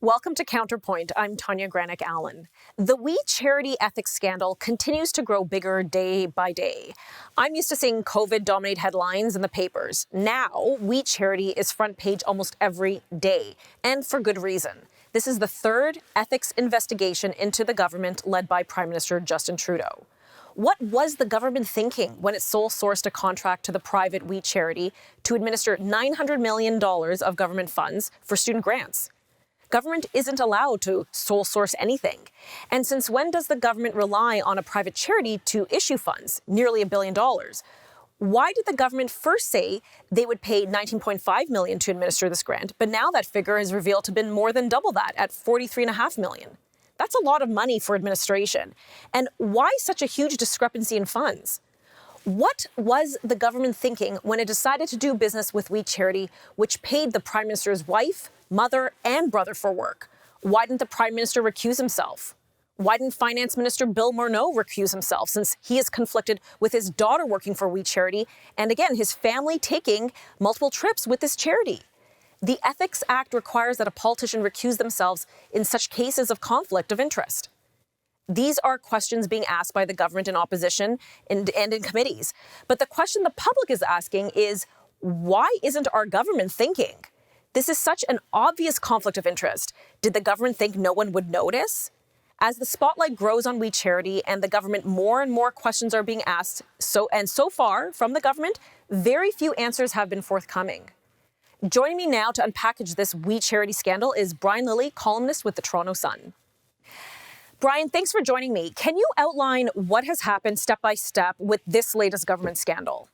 Welcome to Counterpoint. I'm Tanya Granick-Allen. The We Charity ethics scandal continues to grow bigger day by day. I'm used to seeing COVID-dominate headlines in the papers. Now, We Charity is front page almost every day, and for good reason. This is the third ethics investigation into the government led by Prime Minister Justin Trudeau. What was the government thinking when it sole sourced a contract to the private We Charity to administer $900 million of government funds for student grants? Government isn't allowed to sole source anything. And since when does the government rely on a private charity to issue funds, nearly $1 billion? Why did the government first say they would pay $19.5 million to administer this grant, but now that figure is revealed to have been more than double that at $43.5 million? That's a lot of money for administration. And why such a huge discrepancy in funds? What was the government thinking when it decided to do business with We Charity, which paid the Prime Minister's wife, mother, and brother for work? Why didn't the Prime Minister recuse himself? Why didn't Finance Minister Bill Morneau recuse himself, since he is conflicted with his daughter working for We Charity, and again, his family taking multiple trips with this charity? The Ethics Act requires that a politician recuse themselves in such cases of conflict of interest. These are questions being asked by the government in opposition and in committees. But the question the public is asking is, why isn't our government thinking? This is such an obvious conflict of interest. Did the government think no one would notice? As the spotlight grows on We Charity and the government, more and more questions are being asked. So far from the government, very few answers have been forthcoming. Joining me now to unpackage this We Charity scandal is Brian Lilley, columnist with the Toronto Sun. Brian, thanks for joining me. Can you outline what has happened step by step with this latest government scandal?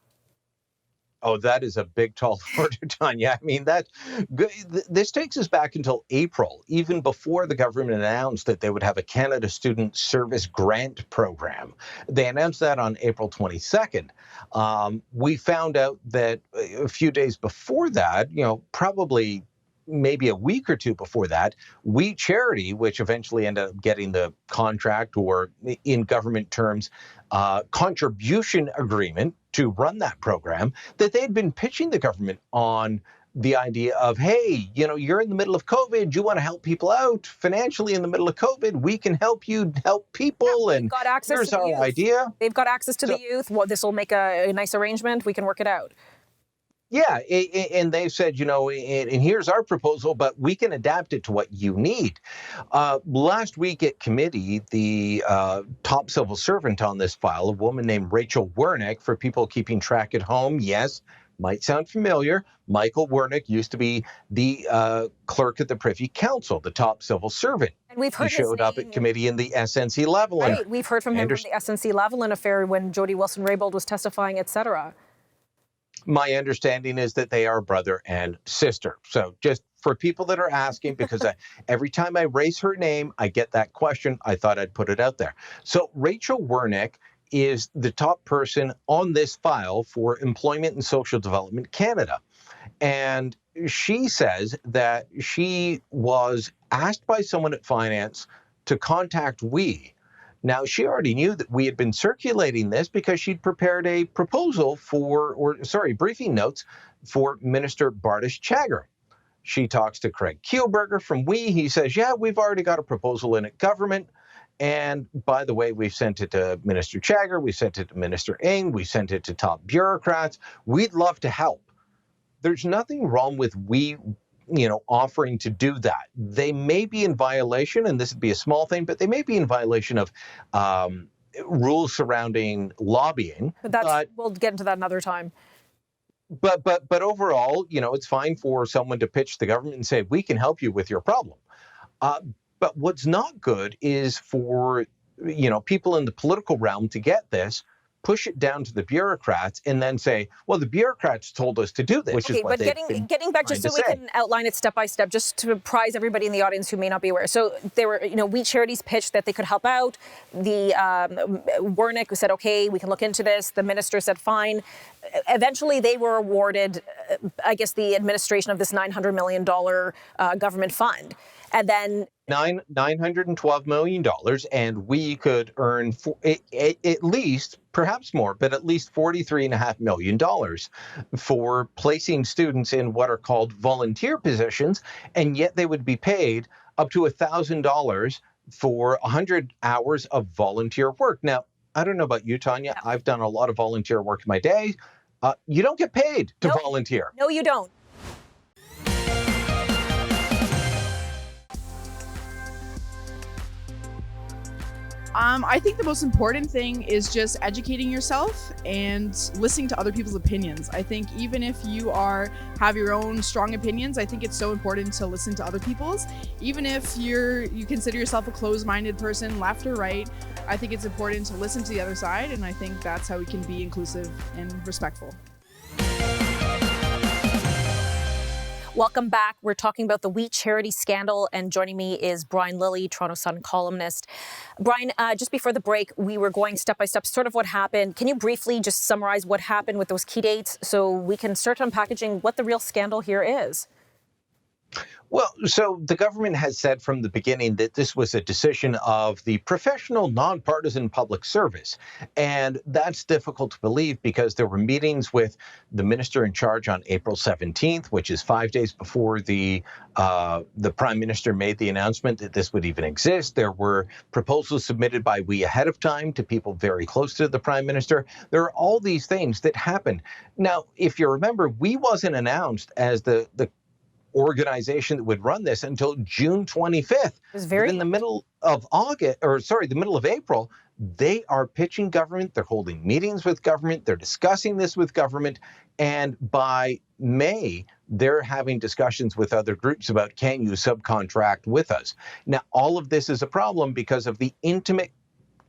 Oh, that is a big, tall order, Tanya. I mean, this takes us back until April, even before the government announced that they would have a Canada Student Service Grant program. They announced that on April 22nd. We found out that a few days before that, probably maybe a week or two before that, We Charity, which eventually ended up getting the contract, or in government terms, contribution agreement to run that program, that they'd been pitching the government on the idea of, hey, you're in the middle of COVID. You want to help people out financially in the middle of COVID. We can help you help people. And here's our idea. They've got access to the youth. Well, this will make a nice arrangement. We can work it out. Yeah, and they've said, and here's our proposal, but we can adapt it to what you need. Last week at committee, the top civil servant on this file, a woman named Rachel Wernick, for people keeping track at home, yes, might sound familiar. Michael Wernick used to be the clerk at the Privy Council, the top civil servant. And we've heard he showed up at committee in the SNC-Lavalin. Right, we've heard from him from the SNC-Lavalin affair when Jody Wilson-Raybould was testifying, etc. My understanding is that they are brother and sister. So just for people that are asking, because every time I raise her name, I get that question. I thought I'd put it out there. So Rachel Wernick is the top person on this file for Employment and Social Development Canada. And she says that she was asked by someone at finance to contact Now, she already knew that we had been circulating this because she'd prepared a proposal briefing notes for Minister Bardish Chagger. She talks to Craig Kielburger from He says, yeah, we've already got a proposal in at government. And by the way, we've sent it to Minister Chagger, we sent it to Minister Ng, we sent it to top bureaucrats. We'd love to help. There's nothing wrong with offering to do that. They may be in violation, and this would be a small thing, but they may be in violation of rules surrounding lobbying. But we'll get into that another time. But overall, it's fine for someone to pitch the government and say, we can help you with your problem. But what's not good is for, people in the political realm to get this, push it down to the bureaucrats, and then say, well, the bureaucrats told us to do this, which is what they've been getting back just so we can outline it step by step, just to apprise everybody in the audience who may not be aware. So there were, We Charity's pitched that they could help out. The Wernick said, okay, we can look into this. The minister said, fine. Eventually, they were awarded, the administration of this $900 million government fund. And then $912 million, and we could earn at least, perhaps more, but at least $43.5 million for placing students in what are called volunteer positions, and yet they would be paid up to $1,000 for 100 hours of volunteer work. Now, I don't know about you, Tanya. Yeah. I've done a lot of volunteer work in my day. You don't get paid to volunteer. No, you don't. I think the most important thing is just educating yourself and listening to other people's opinions. I think even if you have your own strong opinions, I think it's so important to listen to other people's. Even if you consider yourself a closed-minded person, left or right, I think it's important to listen to the other side, and I think that's how we can be inclusive and respectful. Welcome back. We're talking about the We Charity scandal, and joining me is Brian Lilley, Toronto Sun columnist. Brian, just before the break, we were going step by step, sort of what happened. Can you briefly just summarize what happened with those key dates so we can start unpackaging what the real scandal here is? Well, so the government has said from the beginning that this was a decision of the professional, nonpartisan public service. And that's difficult to believe because there were meetings with the minister in charge on April 17th, which is 5 days before the prime minister made the announcement that this would even exist. There were proposals submitted by We ahead of time to people very close to the prime minister. There are all these things that happened. Now, if you remember, We wasn't announced as the organization that would run this until June 25th. It was very in the middle of the middle of April, they are pitching government. They're holding meetings with government. They're discussing this with government. And by May, they're having discussions with other groups about, can you subcontract with us? Now, all of this is a problem because of the intimate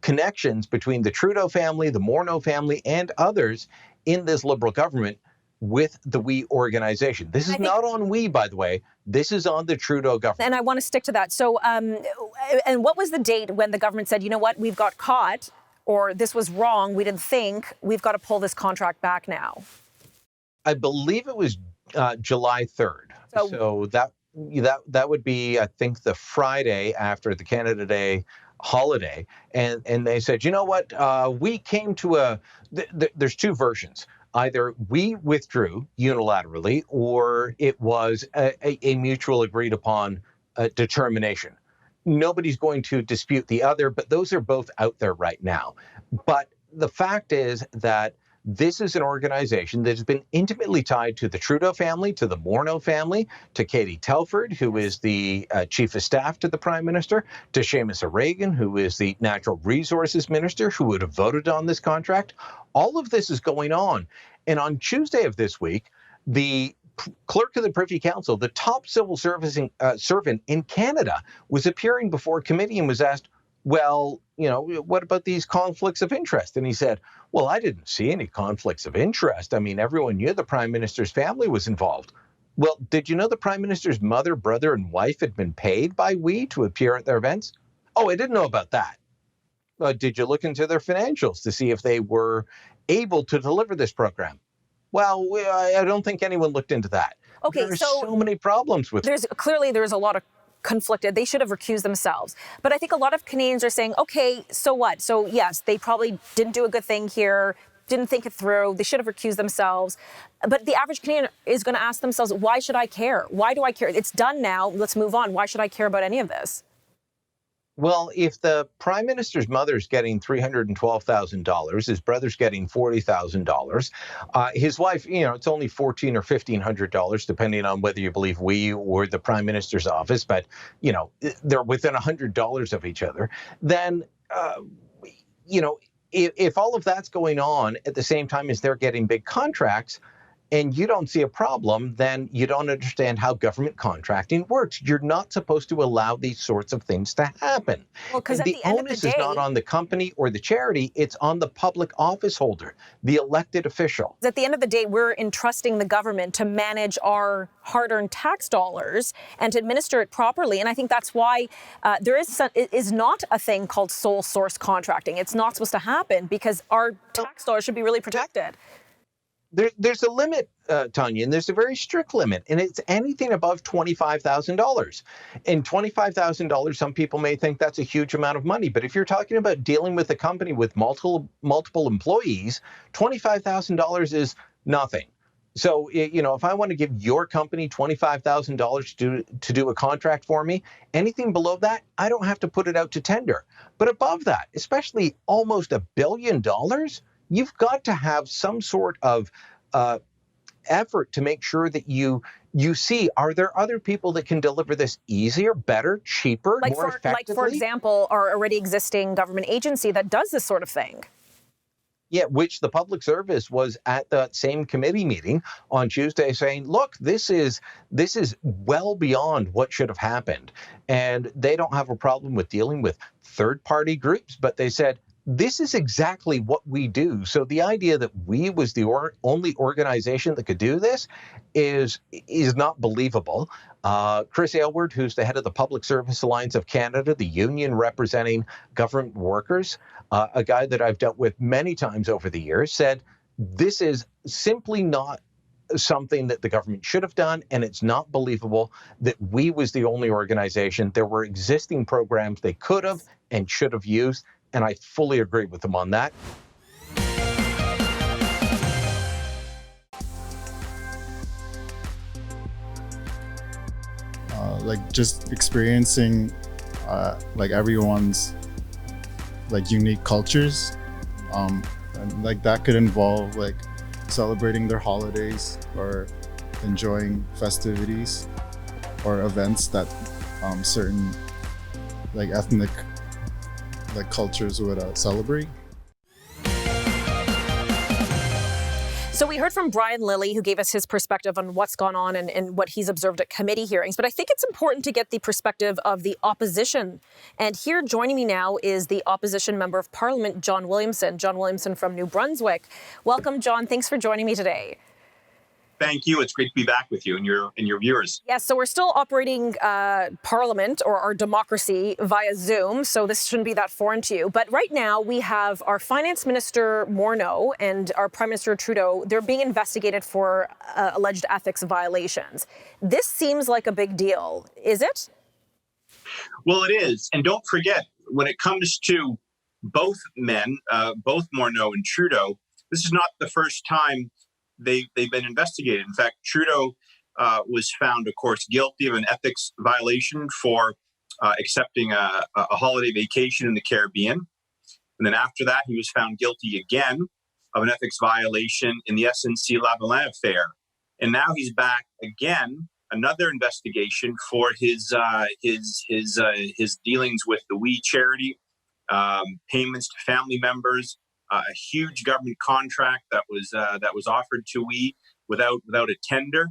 connections between the Trudeau family, the Morneau family, and others in this Liberal government with the We organization. This is not on We, by the way. This is on the Trudeau government. And I want to stick to that. So, and what was the date when the government said, you know what, we've got caught, or this was wrong, we didn't think, we've got to pull this contract back now? I believe it was July 3rd. So that would be, I think, the Friday after the Canada Day holiday. And they said, you know what, we came to there's two versions. Either we withdrew unilaterally or it was a mutual agreed upon determination. Nobody's going to dispute the other, but those are both out there right now. But the fact is that this is an organization that has been intimately tied to the Trudeau family, to the Morneau family, to Katie Telford, who is the chief of staff to the prime minister, to Seamus O'Regan, who is the natural resources minister, who would have voted on this contract. All of this is going on. And on Tuesday of this week, the clerk of the Privy Council, the top civil servant in Canada, was appearing before a committee and was asked, well, what about these conflicts of interest? And he said, well, I didn't see any conflicts of interest. I mean, everyone knew the prime minister's family was involved. Well, did you know the prime minister's mother, brother, and wife had been paid by We to appear at their events? Oh, I didn't know about that. Did you look into their financials to see if they were able to deliver this program? Well, I don't think anyone looked into that. Okay, There's so many problems with it. There's a lot of conflicted. They should have recused themselves. But I think a lot of Canadians are saying, okay, so what? So yes, they probably didn't do a good thing here, didn't think it through. They should have recused themselves. But the average Canadian is going to ask themselves, why should I care? Why do I care? It's done now. Let's move on. Why should I care about any of this? Well, if the prime minister's mother's getting $312,000, his brother's getting $40,000, his wife, it's only $1,400 or $1,500, depending on whether you believe We or the prime minister's office, but, they're within $100 of each other, then, if all of that's going on at the same time as they're getting big contracts, and you don't see a problem, then you don't understand how government contracting works. You're not supposed to allow these sorts of things to happen. Well, because the onus is not on the company or the charity, it's on the public office holder, the elected official. At the end of the day, we're entrusting the government to manage our hard-earned tax dollars and to administer it properly. And I think that's why there is not a thing called sole source contracting. It's not supposed to happen because our tax dollars should be really protected. There's a limit, Tanya, and there's a very strict limit, and it's anything above $25,000. And $25,000, some people may think that's a huge amount of money, but if you're talking about dealing with a company with multiple employees, $25,000 is nothing. So, if I want to give your company $25,000 to do a contract for me, anything below that, I don't have to put it out to tender. But above that, especially almost $1 billion, you've got to have some sort of effort to make sure that you see, are there other people that can deliver this easier, better, cheaper, more effectively? Like, for example, our already existing government agency that does this sort of thing. Yeah, which the public service was at that same committee meeting on Tuesday saying, look, this is well beyond what should have happened. And they don't have a problem with dealing with third-party groups, but they said, this is exactly what we do. So the idea that we was the only organization that could do this is not believable. Chris Aylward, who's the head of the Public Service Alliance of Canada, the union representing government workers, a guy that I've dealt with many times over the years, said this is simply not something that the government should have done, and it's not believable that we was the only organization. There were existing programs they could have and should have used, and I fully agree with them on that. Like just experiencing like everyone's like unique cultures, and like that could involve like celebrating their holidays or enjoying festivities or events that certain like ethnic like cultures would celebrate. So we heard from Brian Lilley, who gave us his perspective on what's gone on and what he's observed at committee hearings. But I think it's important to get the perspective of the opposition. And here joining me now is the opposition member of Parliament, John Williamson. John Williamson from New Brunswick. Welcome, John. Thanks for joining me today. Thank you. It's great to be back with you and your viewers. Yes, so we're still operating Parliament or our democracy via Zoom, so this shouldn't be that foreign to you. But right now we have our Finance Minister Morneau and our Prime Minister Trudeau. They're being investigated for alleged ethics violations. This seems like a big deal, is it? Well, it is. And don't forget, when it comes to both men, both Morneau and Trudeau, this is not the first time they've been investigated. In fact, Trudeau was found, of course, guilty of an ethics violation for accepting a holiday vacation in the Caribbean. And then after that, he was found guilty again of an ethics violation in the SNC-Lavalin affair. And now he's back again, another investigation for his dealings with the We charity, payments to family members, a huge government contract that was offered to We without a tender.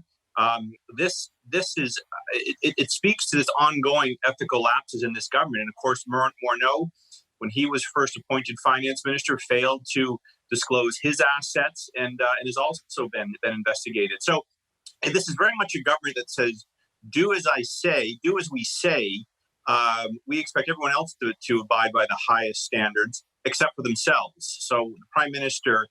This is it speaks to this ongoing ethical lapses in this government. And of course, Morneau, when he was first appointed finance minister, failed to disclose his assets and has also been investigated. So this is very much a government that says, "Do as I say, do as we say." We expect everyone else to abide by the highest standards, except for themselves. So the Prime Minister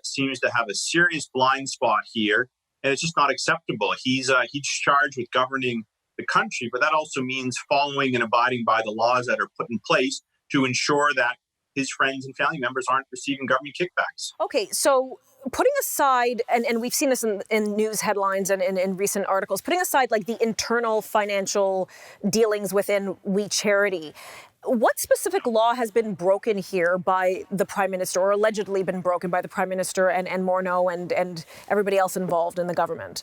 seems to have a serious blind spot here, and it's just not acceptable. He's charged with governing the country, but that also means following and abiding by the laws that are put in place to ensure that his friends and family members aren't receiving government kickbacks. Okay, so putting aside, and we've seen this in news headlines and in recent articles, putting aside like the internal financial dealings within We Charity, what specific law has been broken here by the Prime Minister, or allegedly been broken by the Prime Minister and Morneau and everybody else involved in the government?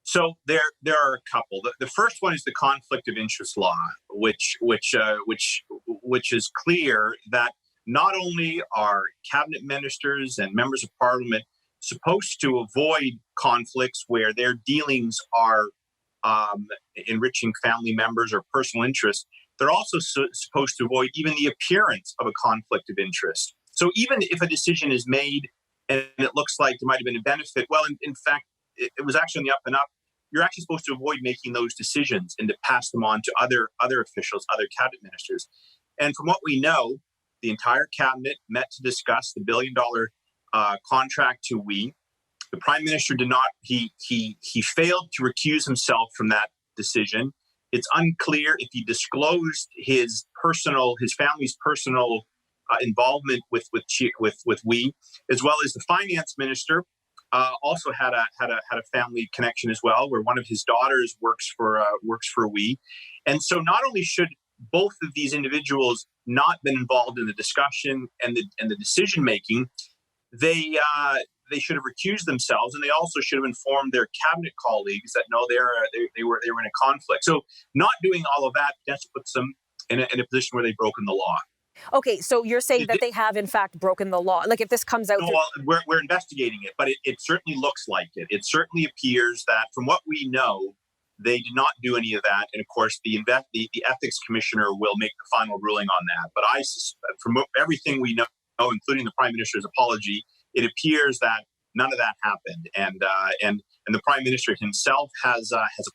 So there are a couple. The first one is the conflict of interest law, which is clear that not only are cabinet ministers and members of parliament supposed to avoid conflicts where their dealings are enriching family members or personal interests, they're also supposed to avoid even the appearance of a conflict of interest. So even if a decision is made and it looks like there might have been a benefit, well, in fact, it was actually on the up and up, you're actually supposed to avoid making those decisions and to pass them on to other officials, other cabinet ministers. And from what we know, the entire cabinet met to discuss the $1 billion contract to We. The Prime Minister did not. He failed to recuse himself from that decision. It's unclear if he disclosed his family's personal involvement with We, as well as the Finance Minister also had a family connection as well, where one of his daughters works for We, and so not only should both of these individuals not been involved in the discussion and the decision making, they should have recused themselves, and they also should have informed their cabinet colleagues that no, they were in a conflict. So not doing all of that potentially puts them in a position where they've broken the law. Okay, so you're saying that they have in fact broken the law. Like if this comes out, well, we're investigating it, but it certainly looks like it. It certainly appears that, from what we know, they did not do any of that. And of course, the ethics commissioner will make the final ruling on that. But from everything we know, including the Prime Minister's apology, it appears that none of that happened. And the Prime Minister himself has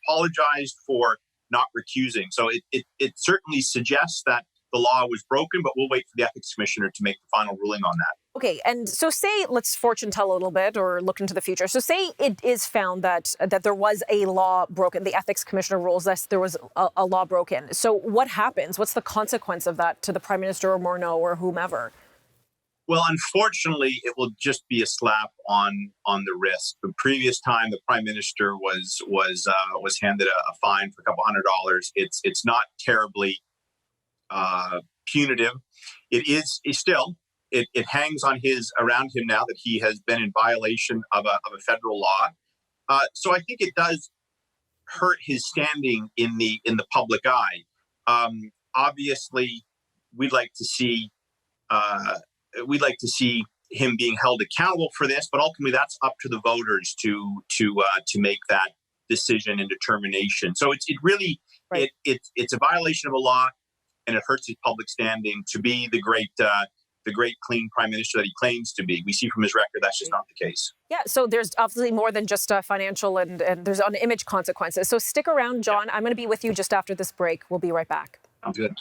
apologized for not recusing. So it certainly suggests that the law was broken, but we'll wait for the ethics commissioner to make the final ruling on that. Okay, and so say, let's fortune tell a little bit or look into the future. So say it is found that there was a law broken. The ethics commissioner rules that there was a law broken. So what happens? What's the consequence of that to the Prime Minister or Morneau or whomever? Well, unfortunately, it will just be a slap on the wrist. The previous time the Prime Minister was handed a fine for a couple $100. It's not terribly punitive. It is still. It hangs around him now that he has been in violation of a federal law. So I think it does hurt his standing in the public eye. Obviously, we'd like to see him being held accountable for this, but ultimately that's up to the voters to make that decision and determination. So it's a violation of a law, and it hurts his public standing to be the great clean Prime Minister that he claims to be. We see from his record that's just not the case. Yeah, so there's obviously more than just financial and there's on-image consequences. So stick around, John. I'm going to be with you just after this break. We'll be right back. Sounds good.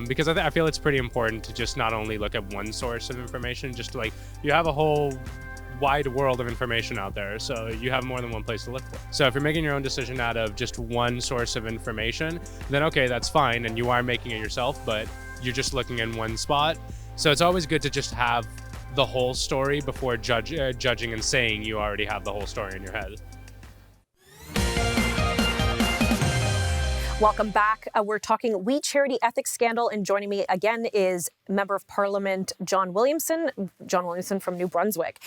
Because I feel it's pretty important to just not only look at one source of information, just like you have a whole wide world of information out there, so you have more than one place to look for. So if you're making your own decision out of just one source of information, then okay, that's fine, and you are making it yourself, but you're just looking in one spot. So it's always good to just have the whole story before judging and saying you already have the whole story in your head. Welcome back. We're talking We Charity ethics scandal, and joining me again is Member of Parliament John Williamson from New Brunswick.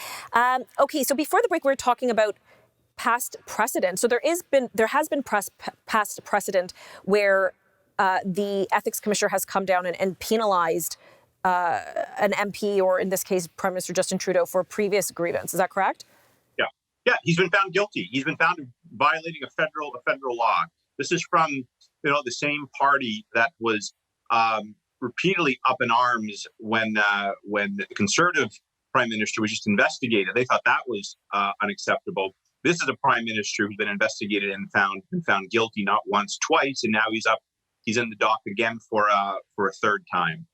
Okay, so before the break, we were talking about past precedent. So there has been past precedent where the ethics commissioner has come down and penalized an MP, or in this case, Prime Minister Justin Trudeau, for previous grievance. Is that correct? Yeah. He's been found guilty. He's been found of violating a federal law. This is from the same party that was repeatedly up in arms when the Conservative Prime Minister was just investigated. They thought that was unacceptable. This is a Prime Minister who's been investigated and found guilty not once, twice, and now he's in the dock again for a third time.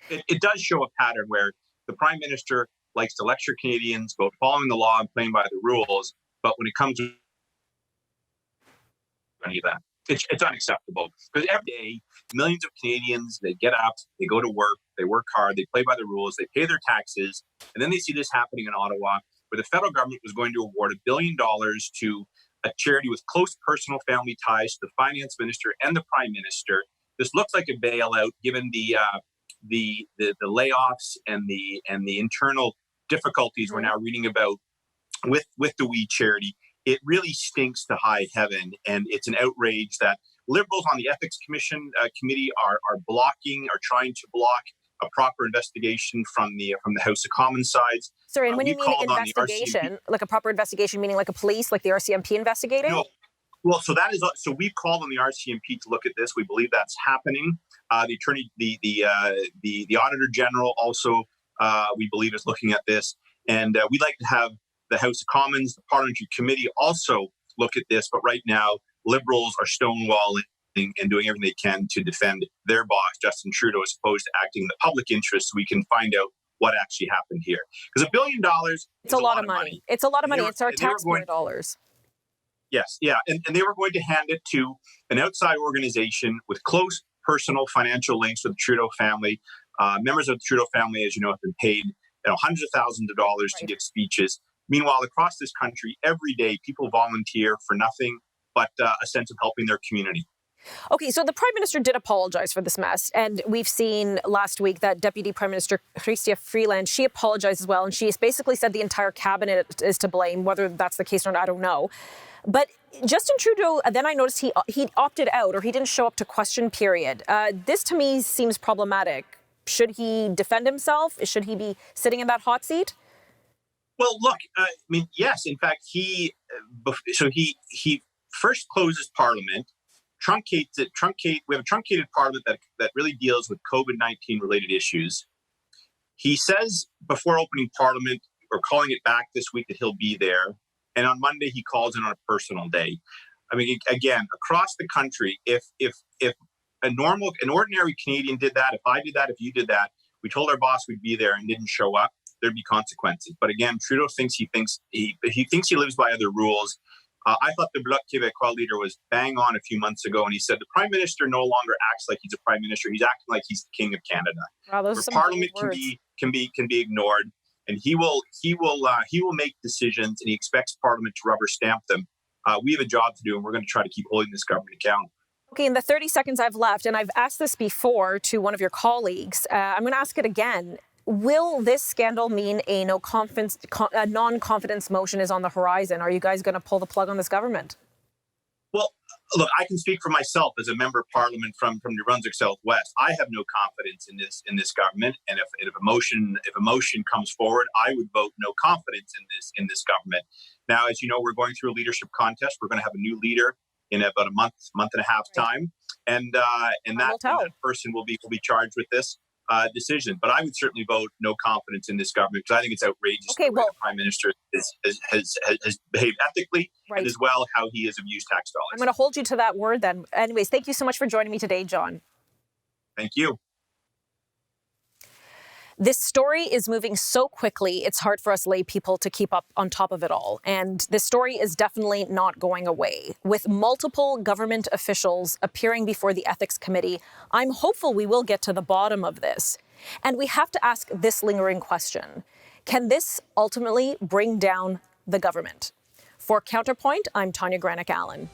It does show a pattern where the Prime Minister likes to lecture Canadians about following the law and playing by the rules, but when it comes to any of that, it's unacceptable, because every day millions of Canadians, they get up, they go to work, they work hard, they play by the rules, they pay their taxes, and then they see this happening in Ottawa, where the federal government was going to award $1 billion to a charity with close personal family ties to the finance minister and the Prime Minister. This looks like a bailout, given the layoffs and the internal difficulties we're now reading about with the We Charity. It really stinks to high heaven, and it's an outrage that Liberals on the Ethics Committee are trying to block a proper investigation from the House of Commons sides. Sorry, and when you mean investigation, like a proper investigation, meaning like a police, like the RCMP investigating? No. Well, so we've called on the RCMP to look at this. We believe that's happening. The Auditor General also, we believe, is looking at this, and we'd like to have the House of Commons, the Parliamentary Committee also look at this. But right now, Liberals are stonewalling and doing everything they can to defend their boss, Justin Trudeau, as opposed to acting in the public interest, so we can find out what actually happened here. Because $1 billion, it's a lot of money. It's a lot of money. It's our taxpayer dollars. Yes, yeah. And they were going to hand it to an outside organization with close personal financial links to the Trudeau family. Members of the Trudeau family, as you know, have been paid hundreds of thousands of dollars to give speeches. Meanwhile, across this country, every day, people volunteer for nothing but a sense of helping their community. Okay, so the Prime Minister did apologize for this mess, and we've seen last week that Deputy Prime Minister Chrystia Freeland, she apologized as well, and she basically said the entire cabinet is to blame. Whether that's the case or not, I don't know. But Justin Trudeau, then I noticed he opted out, or he didn't show up to question period. This to me seems problematic. Should he defend himself? Should he be sitting in that hot seat? Well, look, yes. In fact, he first closes Parliament, truncates it. We have a truncated Parliament that really deals with COVID-19 related issues. He says before opening Parliament or calling it back this week that he'll be there. And on Monday, he calls in on a personal day. Again, across the country, if an ordinary Canadian did that, if I did that, if you did that, we told our boss we'd be there and didn't show up, there'd be consequences. But again, Trudeau thinks he lives by other rules. I thought the Bloc Québécois leader was bang on a few months ago, and he said the Prime Minister no longer acts like he's a Prime Minister; he's acting like he's the King of Canada. Wow, those are some Parliament words. can be ignored, and he will make decisions, and he expects Parliament to rubber stamp them. We have a job to do, and we're going to try to keep holding this government accountable. Okay, in the 30 seconds I've left, and I've asked this before to one of your colleagues, I'm going to ask it again. Will this scandal mean a non-confidence motion is on the horizon? Are you guys going to pull the plug on this government? Well, look, I can speak for myself as a member of Parliament from New Brunswick Southwest. I have no confidence in this government, and if a motion comes forward, I would vote no confidence in this government. Now, as you know, we're going through a leadership contest. We're going to have a new leader in about a month and a half time, and that person will be charged with this decision. But I would certainly vote no confidence in this government because I think it's outrageous the way the Prime Minister has behaved ethically, and as well how he has abused tax dollars. I'm going to hold you to that word then. Anyways, thank you so much for joining me today, John. Thank you. This story is moving so quickly, it's hard for us lay people to keep up on top of it all. And this story is definitely not going away. With multiple government officials appearing before the Ethics Committee, I'm hopeful we will get to the bottom of this. And we have to ask this lingering question. Can this ultimately bring down the government? For Counterpoint, I'm Tanya Granick-Allen.